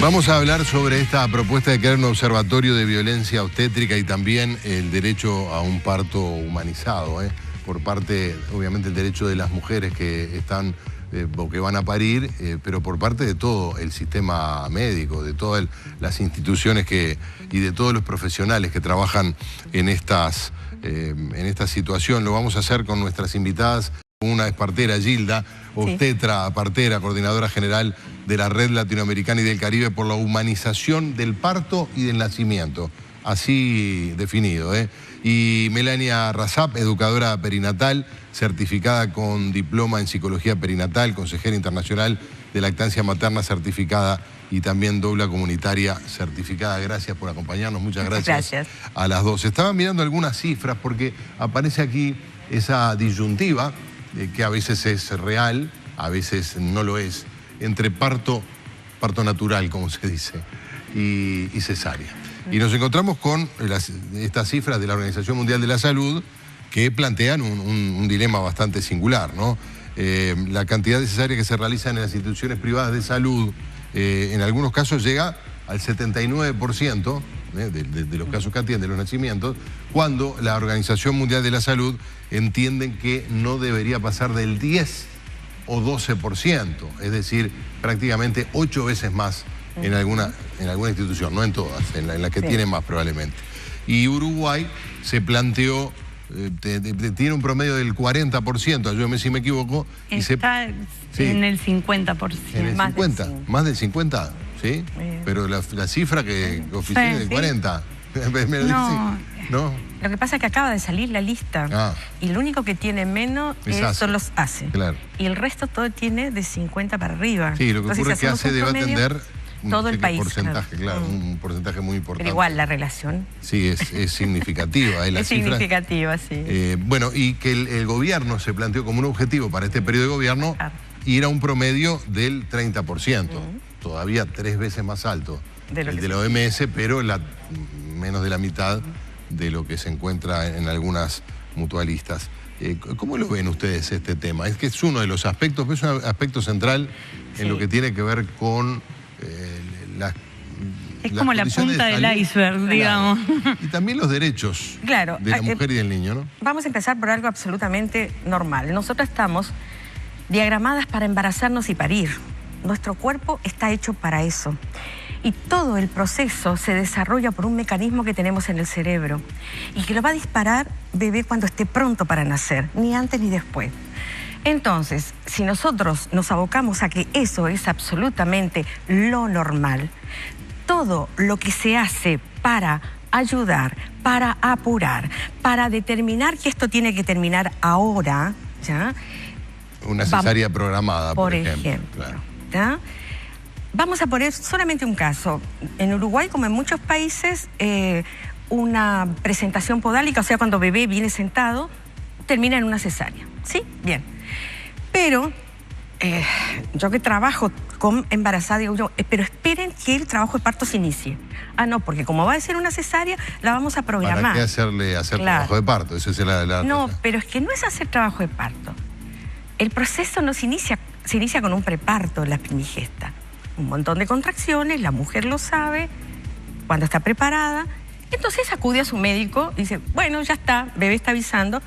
Vamos a hablar sobre esta propuesta de crear un observatorio de violencia obstétrica y también el derecho a un parto humanizado, por parte, obviamente, el derecho de las mujeres que están o que van a parir, pero por parte de todo el sistema médico, de todas las instituciones y de todos los profesionales que trabajan en esta situación. Lo vamos a hacer con nuestras invitadas. Una es partera, Gilda, obstetra, partera, coordinadora general de la Red Latinoamericana y del Caribe por la humanización del parto y del nacimiento, así definido. Y Melania Razap, educadora perinatal, certificada con diploma en psicología perinatal, consejera internacional de lactancia materna certificada y también doula comunitaria certificada. Gracias por acompañarnos, muchas gracias a las dos. Estaba mirando algunas cifras porque aparece aquí esa disyuntiva que a veces es real, a veces no lo es, entre parto natural, como se dice, y cesárea. Y nos encontramos con estas cifras de la Organización Mundial de la Salud que plantean un dilema bastante singular, ¿no? La cantidad de cesáreas que se realizan en las instituciones privadas de salud, en algunos casos llega al 79%, de los casos que atienden los nacimientos, cuando la Organización Mundial de la Salud entienden que no debería pasar del 10 o 12%, es decir, prácticamente 8 veces más en alguna institución, no en todas, en las que tienen más probablemente. Y Uruguay se planteó, tiene un promedio del 40%, ayúdame si me equivoco. Está en el 50%. ¿En el 50? ¿Más del 50%? ¿Sí? Pero la cifra que oficial es del 40%. No. Lo que pasa es que acaba de salir la lista y lo único que tiene menos son los ACE. Claro. Y el resto todo tiene de 50 para arriba. Sí, lo que ocurre es que ACE debe atender todo el país. Porcentaje, claro, un porcentaje muy importante. Pero igual la relación. Sí, es significativa. Es significativa, sí. Bueno, y que el gobierno se planteó como un objetivo para este periodo de gobierno ir a un promedio del 30%. Todavía 3 veces más alto de la OMS, pero menos de la mitad de lo que se encuentra en algunas mutualistas. ¿Cómo lo ven ustedes este tema? Es que es uno de los aspectos, es un aspecto central en lo que tiene que ver con es como la punta del iceberg, digamos. Y también los derechos de la mujer y del niño, ¿no? Vamos a empezar por algo absolutamente normal. Nosotras estamos diagramadas para embarazarnos y parir. Nuestro cuerpo está hecho para eso. Y todo el proceso se desarrolla por un mecanismo que tenemos en el cerebro y que lo va a disparar bebé cuando esté pronto para nacer, ni antes ni después. Entonces, si nosotros nos abocamos a que eso es absolutamente lo normal, todo lo que se hace para ayudar, para apurar, para determinar que esto tiene que terminar ahora, ¿ya? Una cesárea programada, por ejemplo. Claro. ¿Ya? Vamos a poner solamente un caso. En Uruguay, como en muchos países, una presentación podálica, o sea, cuando bebé viene sentado, termina en una cesárea. ¿Sí? Bien. Pero yo que trabajo con embarazada, digo yo, pero esperen que el trabajo de parto se inicie. Ah, no, porque como va a ser una cesárea, la vamos a programar. ¿Para qué hacer trabajo de parto? Esa es no, pero es que no es hacer trabajo de parto. El proceso no se inicia con un preparto en la primigesta. Un montón de contracciones, la mujer lo sabe, cuando está preparada. Entonces acude a su médico y dice, bueno, ya está, bebé está avisando,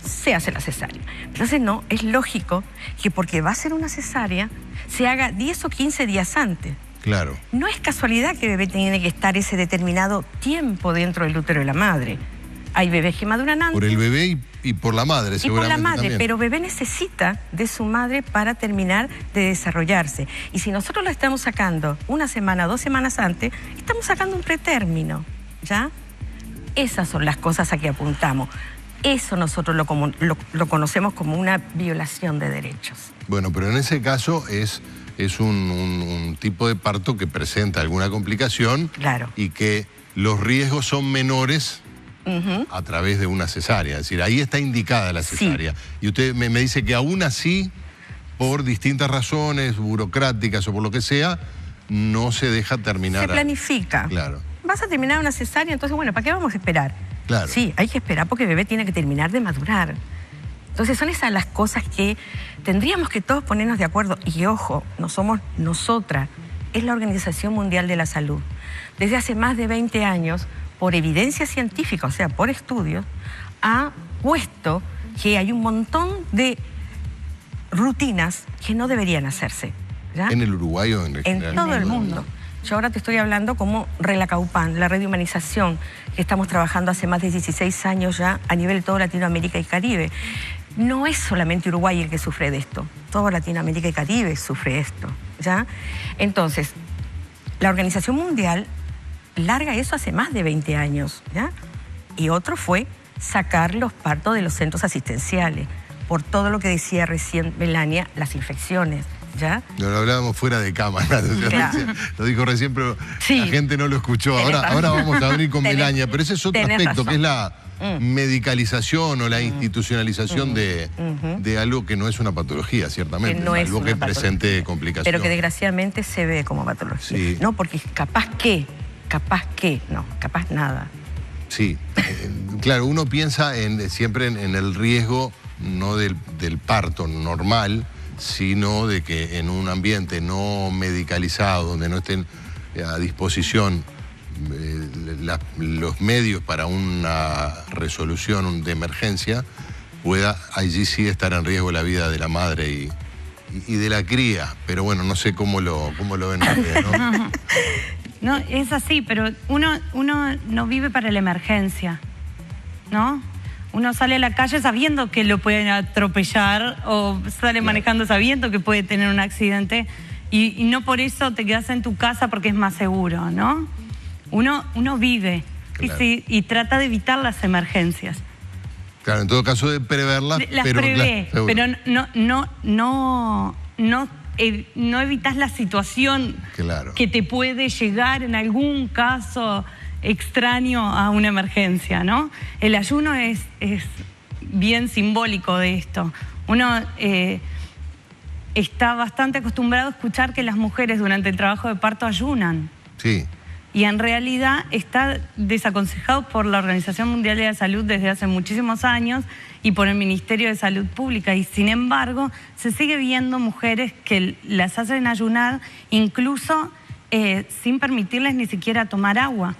se hace la cesárea. Entonces no, es lógico que porque va a ser una cesárea, se haga 10 o 15 días antes. Claro. No es casualidad que el bebé tiene que estar ese determinado tiempo dentro del útero de la madre. Hay bebés que maduran antes. Por el bebé y por la madre, seguramente. Y por la madre, también. Pero bebé necesita de su madre para terminar de desarrollarse. Y si nosotros lo estamos sacando 1 semana, 2 semanas antes, estamos sacando un pretérmino, ¿ya? Esas son las cosas a que apuntamos. Eso nosotros lo conocemos como una violación de derechos. Bueno, pero en ese caso es un tipo de parto que presenta alguna complicación. Claro. Y que los riesgos son menores a través de una cesárea. Es decir, ahí está indicada la cesárea. Sí. Y usted me dice que aún así, por distintas razones burocráticas o por lo que sea, no se deja terminar. Se planifica. Claro. Vas a terminar una cesárea, entonces, bueno, ¿para qué vamos a esperar? Claro. Sí, hay que esperar porque el bebé tiene que terminar de madurar. Entonces son esas las cosas que tendríamos que todos ponernos de acuerdo. Y ojo, no somos nosotras es la Organización Mundial de la Salud. Desde hace más de 20 años, por evidencia científica, o sea, por estudios, ha puesto que hay un montón de rutinas que no deberían hacerse, ¿ya? ¿En el Uruguay o en todo el mundo? Yo ahora te estoy hablando como Relacaupan, la red de humanización que estamos trabajando hace más de 16 años ya a nivel de toda Latinoamérica y Caribe. No es solamente Uruguay el que sufre de esto, toda Latinoamérica y Caribe sufre esto, ¿ya? Entonces, la Organización Mundial larga eso hace más de 20 años, ¿ya? Y otro fue sacar los partos de los centros asistenciales, por todo lo que decía recién Melania, las infecciones, ¿ya? Lo hablábamos fuera de cámara, Claro. lo dijo recién, pero Sí. la gente no lo escuchó. Ahora vamos a abrir con Melania, pero ese es otro aspecto, razón. que es la medicalización o la institucionalización de algo que no es una patología, ciertamente, Que no es algo una que patología, presente complicaciones. pero que desgraciadamente se ve como patología. Sí. No, porque capaz no, capaz nada. Sí, claro, uno piensa siempre en el riesgo no del parto normal, sino de que en un ambiente no medicalizado, donde no estén a disposición los medios para una resolución de emergencia, pueda allí sí estar en riesgo la vida de la madre y de la cría. Pero bueno, no sé cómo lo ven ustedes, ¿no? No, es así, pero uno no vive para la emergencia, ¿no? Uno sale a la calle sabiendo que lo pueden atropellar o sale manejando sabiendo que puede tener un accidente y no por eso te quedas en tu casa porque es más seguro, ¿no? Uno vive, claro, y trata de evitar las emergencias. Claro, en todo caso de preverlas, Las pero prevé, claro, pero no evitas la situación, claro, que te puede llegar en algún caso extraño a una emergencia, ¿no? El ayuno es bien simbólico de esto. Uno está bastante acostumbrado a escuchar que las mujeres durante el trabajo de parto ayunan. sí. Y en realidad está desaconsejado por la Organización Mundial de la Salud desde hace muchísimos años y por el Ministerio de Salud Pública. Y sin embargo, se sigue viendo mujeres que las hacen ayunar incluso sin permitirles ni siquiera tomar agua,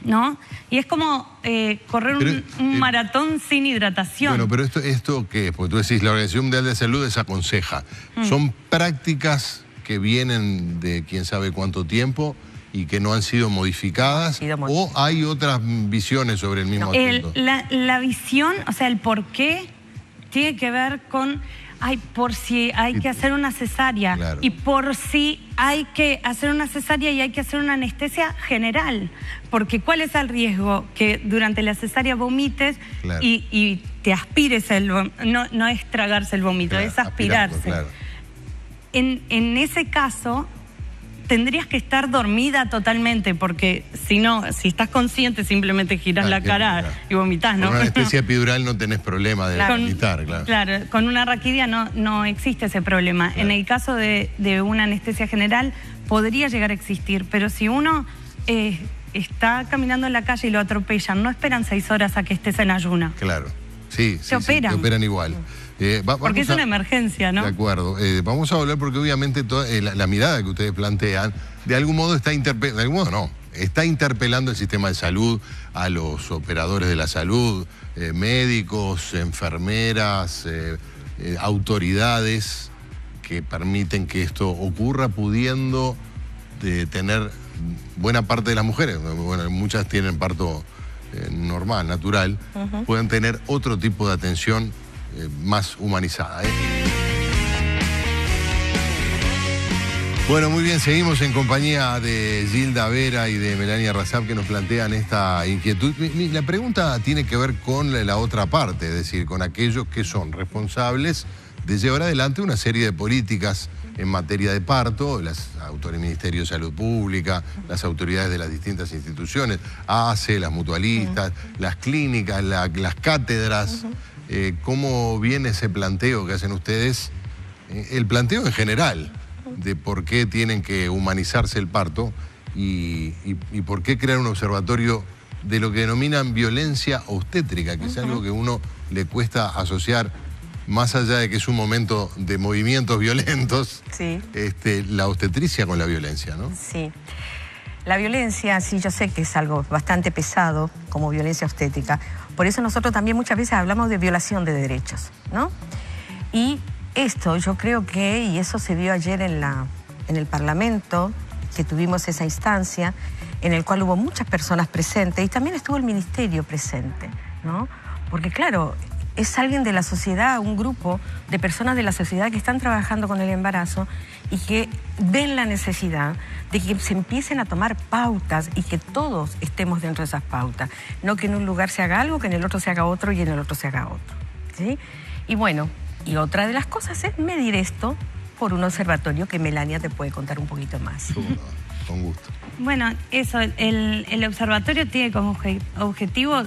¿no? Y es como correr un maratón sin hidratación. Bueno, pero esto ¿qué es? Porque tú decís, la Organización Mundial de Salud desaconseja. ¿Son prácticas que vienen de quién sabe cuánto tiempo y que no han sido modificadas? ¿O hay otras visiones sobre el mismo asunto? La visión, o sea, el por qué, tiene que ver con, por si hay que hacer una cesárea, claro, y por si hay que hacer una cesárea y hay que hacer una anestesia general. Porque ¿cuál es el riesgo? Que durante la cesárea vomites, claro, y te aspires no es tragarse el vómito, claro, es aspirarse. Claro. En ese caso tendrías que estar dormida totalmente, porque si no, si estás consciente, simplemente girás la cara y vomitas, ¿no? Con una anestesia epidural no tenés problema de vomitar, claro. Claro, con una raquidia no existe ese problema. Claro. En el caso de una anestesia general podría llegar a existir, pero si uno está caminando en la calle y lo atropellan, no esperan 6 horas a que estés en ayuna. Claro, sí, te operan. Te operan igual. Porque es una emergencia, ¿no? De acuerdo. Vamos a volver porque obviamente la mirada que ustedes plantean, de algún modo está interpelando, de algún modo no, está interpelando el sistema de salud, a los operadores de la salud, médicos, enfermeras, autoridades que permiten que esto ocurra, pudiendo tener buena parte de las mujeres, bueno, muchas tienen parto normal, natural, pueden tener otro tipo de atención más humanizada. Bueno, muy bien, seguimos en compañía de Gilda Vera y de Melania Razab, que nos plantean esta inquietud. La pregunta tiene que ver con la otra parte, es decir, con aquellos que son responsables de llevar adelante una serie de políticas en materia de parto, las autoridades del Ministerio de Salud Pública, las autoridades de las distintas instituciones, ACE, las mutualistas, las clínicas, las cátedras. ¿Cómo viene ese planteo que hacen ustedes? El planteo en general de por qué tienen que humanizarse el parto y por qué crear un observatorio de lo que denominan violencia obstétrica, que es algo que uno le cuesta asociar más allá de que es un momento de movimientos violentos, sí, la obstetricia con la violencia, ¿no? Sí. La violencia, sí, yo sé que es algo bastante pesado como violencia obstétrica. Por eso nosotros también muchas veces hablamos de violación de derechos, ¿no? Y esto yo creo que, y eso se vio ayer en el Parlamento, que tuvimos esa instancia, en el cual hubo muchas personas presentes y también estuvo el Ministerio presente, ¿no? Porque claro, es alguien de la sociedad, un grupo de personas de la sociedad que están trabajando con el embarazo y que ven la necesidad de que se empiecen a tomar pautas y que todos estemos dentro de esas pautas. No que en un lugar se haga algo, que en el otro se haga otro y en el otro se haga otro, ¿sí? Y bueno, y otra de las cosas es medir esto por un observatorio que Melania te puede contar un poquito más. Con gusto. Bueno, eso, el observatorio tiene como objetivo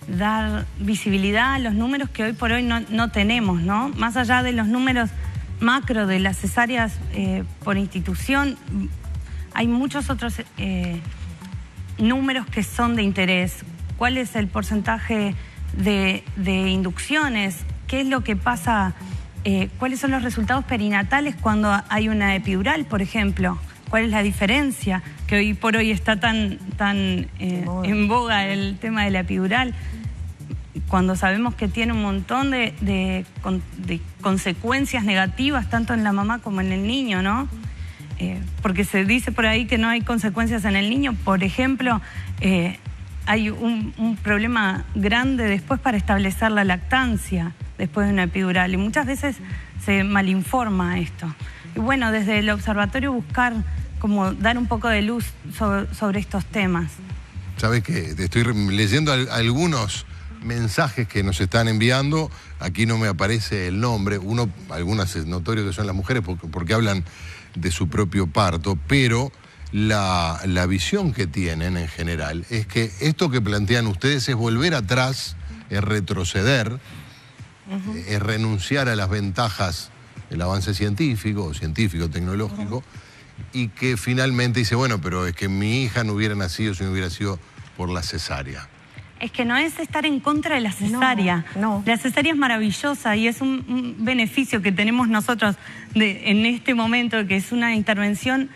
dar visibilidad a los números que hoy por hoy no tenemos, ¿no? Más allá de los números macro de las cesáreas por institución, hay muchos otros números que son de interés. ¿Cuál es el porcentaje de inducciones? ¿Qué es lo que pasa? ¿Cuáles son los resultados perinatales cuando hay una epidural, por ejemplo? ¿Cuál es la diferencia? Que hoy por hoy está tan en boga el tema de la epidural, cuando sabemos que tiene un montón de consecuencias negativas tanto en la mamá como en el niño, ¿no? Porque se dice por ahí que no hay consecuencias en el niño. Por ejemplo, hay un problema grande después para establecer la lactancia después de una epidural y muchas veces se malinforma esto. Y bueno, desde el observatorio buscar como dar un poco de luz sobre estos temas. Sabes que te estoy leyendo algunos mensajes que nos están enviando, aquí no me aparece el nombre, algunas es notorio que son las mujeres porque hablan de su propio parto, pero la visión que tienen en general es que esto que plantean ustedes es volver atrás, es retroceder, es renunciar a las ventajas del avance científico, tecnológico, y que finalmente dice, bueno, pero es que mi hija no hubiera nacido si no hubiera sido por la cesárea. Es que no es estar en contra de la cesárea. No. La cesárea es maravillosa y es un beneficio que tenemos nosotros en este momento, que es una intervención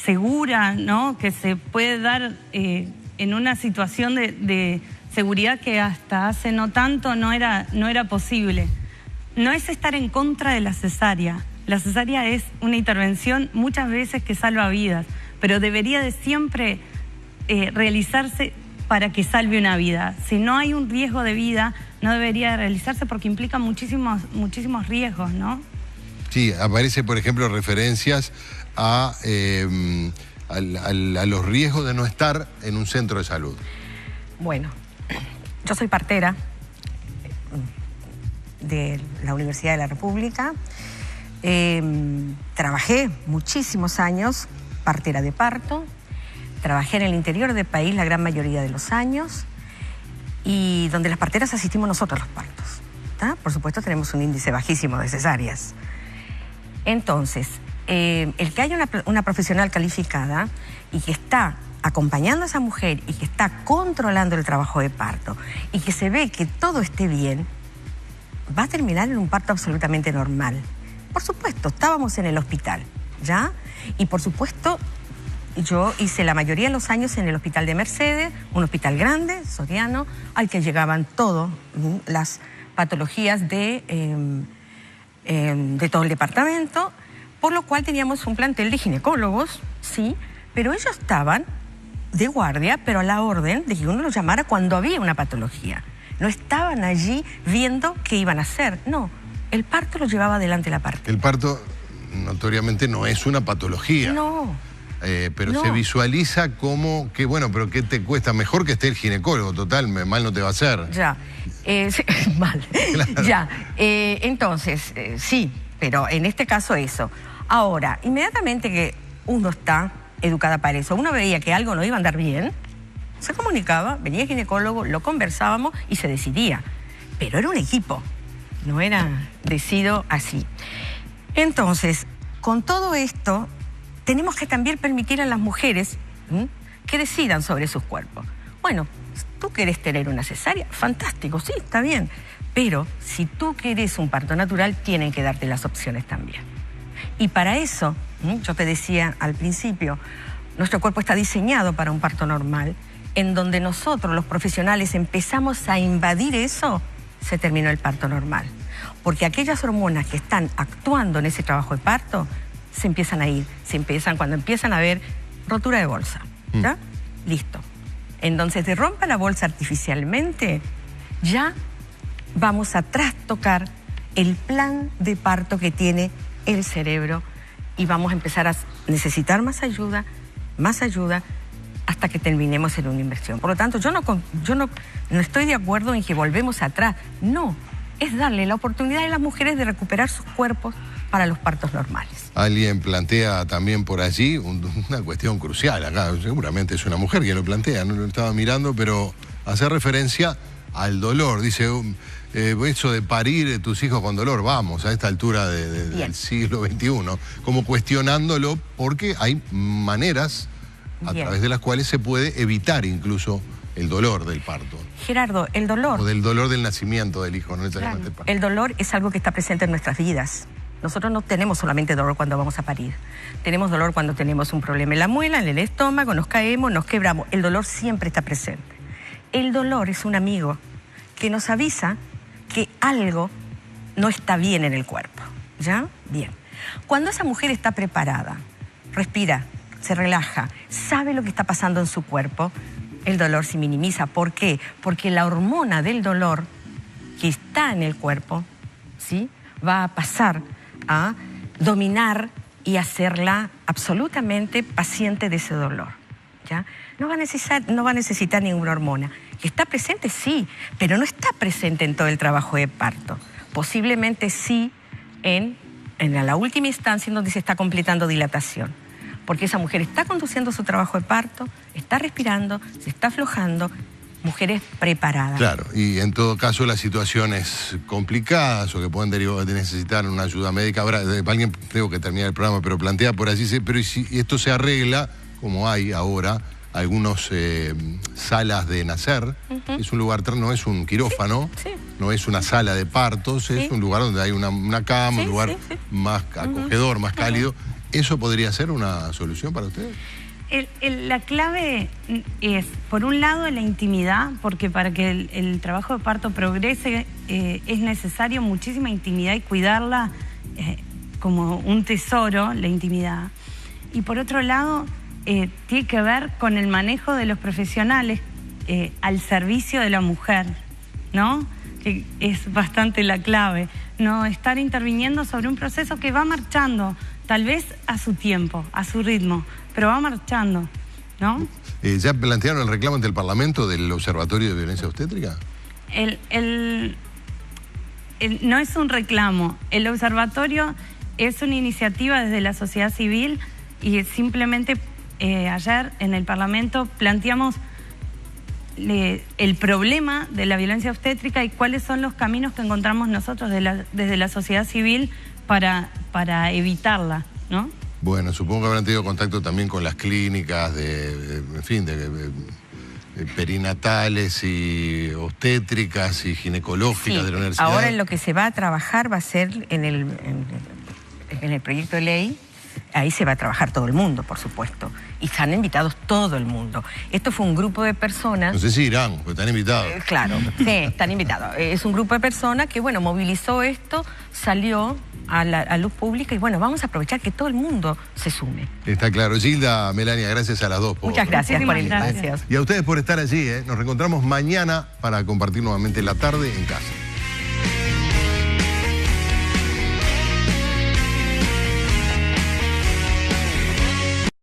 segura, ¿no? Que se puede dar en una situación de seguridad que hasta hace no tanto no era posible. No es estar en contra de la cesárea. La cesárea es una intervención muchas veces que salva vidas, pero debería de siempre realizarse para que salve una vida. Si no hay un riesgo de vida, no debería realizarse porque implica muchísimos riesgos, ¿no? Sí, aparece, por ejemplo, referencias a los riesgos de no estar en un centro de salud. Bueno, yo soy partera de la Universidad de la República. Trabajé muchísimos años, partera de parto. Trabajé en el interior del país la gran mayoría de los años y donde las parteras asistimos nosotros a los partos, ¿tá? Por supuesto tenemos un índice bajísimo de cesáreas. Entonces, el que haya una profesional calificada y que está acompañando a esa mujer y que está controlando el trabajo de parto y que se ve que todo esté bien, va a terminar en un parto absolutamente normal. Por supuesto, estábamos en el hospital, ¿ya? Y por supuesto, yo hice la mayoría de los años en el Hospital de Mercedes, un hospital grande, soriano, al que llegaban todas las patologías de todo el departamento, por lo cual teníamos un plantel de ginecólogos, sí, pero ellos estaban de guardia, pero a la orden de que uno los llamara cuando había una patología. No estaban allí viendo qué iban a hacer, no, el parto lo llevaba adelante la parte. El parto notoriamente no es una patología. No. Pero no. Se visualiza como que, bueno, pero ¿qué te cuesta? Mejor que esté el ginecólogo, total, mal no te va a hacer. Ya, mal, claro. Ya, entonces, sí, pero en este caso eso. Ahora, inmediatamente que uno está educada para eso, uno veía que algo no iba a andar bien, se comunicaba, venía el ginecólogo, lo conversábamos y se decidía. Pero era un equipo, no era decidido así. Entonces, con todo esto, tenemos que también permitir a las mujeres que decidan sobre sus cuerpos. Bueno, tú querés tener una cesárea, fantástico, sí, está bien. Pero si tú querés un parto natural, tienen que darte las opciones también. Y para eso, yo te decía al principio, nuestro cuerpo está diseñado para un parto normal. En donde nosotros, los profesionales, empezamos a invadir eso, se terminó el parto normal. Porque aquellas hormonas que están actuando en ese trabajo de parto, se empiezan a ir. Cuando empiezan a haber rotura de bolsa. ¿Ya? Listo. Entonces, de rompa la bolsa artificialmente, ya vamos a trastocar el plan de parto que tiene el cerebro y vamos a empezar a necesitar más ayuda, hasta que terminemos en una inversión. Por lo tanto, yo no estoy de acuerdo en que volvemos atrás. No, es darle la oportunidad a las mujeres de recuperar sus cuerpos para los partos normales. Alguien plantea también por allí una cuestión crucial acá, seguramente es una mujer quien lo plantea, no lo estaba mirando, pero hace referencia al dolor. Dice, eso de parir tus hijos con dolor, vamos, a esta altura del siglo XXI, como cuestionándolo porque hay maneras a través de las cuales se puede evitar incluso el dolor del parto. Gerardo, el dolor... O del dolor del nacimiento del hijo, no necesariamente el parto. El dolor es algo que está presente en nuestras vidas. Nosotros no tenemos solamente dolor cuando vamos a parir. Tenemos dolor cuando tenemos un problema en la muela, en el estómago, nos caemos, nos quebramos. El dolor siempre está presente. El dolor es un amigo que nos avisa que algo no está bien en el cuerpo. ¿Ya? Bien. Cuando esa mujer está preparada, respira, se relaja, sabe lo que está pasando en su cuerpo, el dolor se minimiza. ¿Por qué? Porque la hormona del dolor que está en el cuerpo, ¿sí?, va a pasar a dominar y hacerla absolutamente paciente de ese dolor. ¿Ya? No va a necesitar ninguna hormona. ¿Que está presente? Sí, pero no está presente en todo el trabajo de parto. Posiblemente sí en la última instancia en donde se está completando dilatación. Porque esa mujer está conduciendo su trabajo de parto, está respirando, se está aflojando, mujeres preparadas. Claro, y en todo caso las situaciones complicadas o que pueden derivar de necesitar una ayuda médica. Ahora, alguien tengo que terminar el programa, pero plantea por allí, pero si esto se arregla, como hay ahora, algunos salas de nacer, es un lugar, no es un quirófano, no es una sala de partos, es un lugar donde hay una cama, un lugar más acogedor, más cálido. ¿Eso podría ser una solución para ustedes? La clave es, por un lado, la intimidad, porque para que el trabajo de parto progrese es necesario muchísima intimidad y cuidarla como un tesoro, la intimidad. Y por otro lado, tiene que ver con el manejo de los profesionales al servicio de la mujer, ¿no? Que es bastante la clave, no estar interviniendo sobre un proceso que va marchando, tal vez a su tiempo, a su ritmo, pero va marchando, ¿no? ¿Ya plantearon el reclamo ante el Parlamento del Observatorio de Violencia Obstétrica? No es un reclamo. El observatorio es una iniciativa desde la sociedad civil y simplemente ayer en el Parlamento planteamos el problema de la violencia obstétrica y cuáles son los caminos que encontramos nosotros desde la sociedad civil para evitarla, ¿no? Bueno, supongo que habrán tenido contacto también con las clínicas de perinatales y obstétricas y ginecológicas de la universidad. Ahora en lo que se va a trabajar va a ser en el proyecto de ley. Ahí se va a trabajar todo el mundo, por supuesto. Y están invitados todo el mundo. Esto fue un grupo de personas... No sé si irán, porque están invitados. Claro, sí, están invitados. Es un grupo de personas que, bueno, movilizó esto, salió a la luz pública y, bueno, vamos a aprovechar que todo el mundo se sume. Está claro. Gilda, Melania, gracias a las dos. Muchas gracias por el espacio. Y a ustedes por estar allí. Nos reencontramos mañana para compartir nuevamente la tarde en casa.